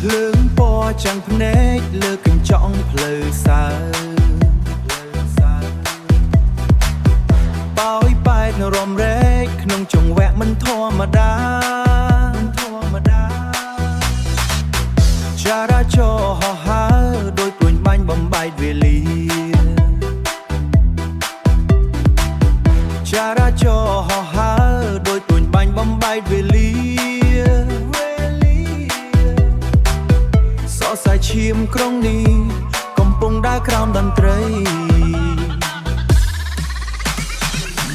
លើងពណ៌ចាំងភ្នែកលើកញ្ចក់ផ្លូវសើបោយប៉ែតរំរែកក្នុងចង្វាក់មិនធម្មតាចារាចរហោះហើរដោយព្រួញបាញ់បំបែកវេលាចារាចរហោះហើរដោយព្រួញបាញ់បំបែកវេលាសរសៃឈាមក្រុងនេះកំពុងដើរក្រោមតន្ត្រី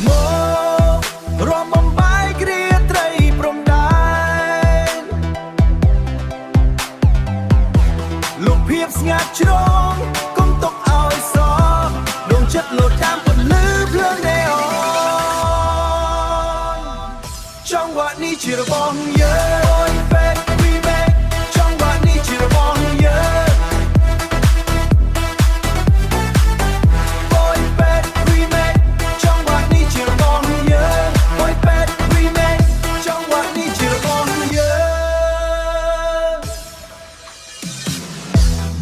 មករំបំបែករាត្រីព្រំដែនលោកភាពស្ងាត់ជ្រងកុំទុកឲ្យសរដួងចិត្តលោតតាមពន្លឺភ្លើងណេអនចង្វាក់នេះជារបស់យើងចង្វាក់នេះជារបស់យើងBoy Band Remake ចង្វាក់នេះជារបស់យើង Boy Band Remake ចង្វាក់នេះជារបស់យើង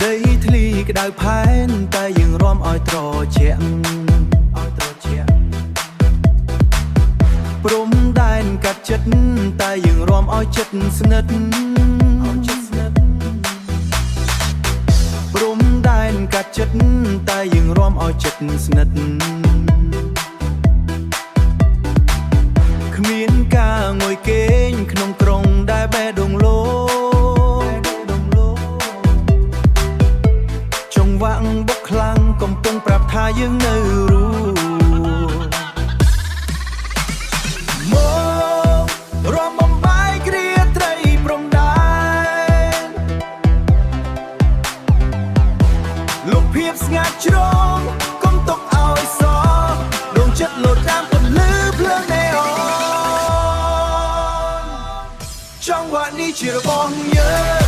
ដីធ្លីក្តៅផែនតែយើងរំឲ្យត្រជាក់ព្រំដែនកាត់ចិត្តតែយើងរំឲ្យចិត្តស្និទ្ធព្រំដែនកាត់ចិត្តតែយើងរំឲ្យចិត្តស្និទ្ធគ្មានការងុយគេងក្នុងក្រុងដែលបេះដូងលោចង្វាក់បុកខ្លាំងកំពុងប្រាប់ថាយើងនៅរស់មករំបំបែករាត្រីព្រំដែនលោកភាពស្ងាត់ជ្រងកុំទុកឲ្យសរដួងចិត្តលោតតាមពន្លឺភ្លើងណេអនចង្វាក់នេះជារបស់យើង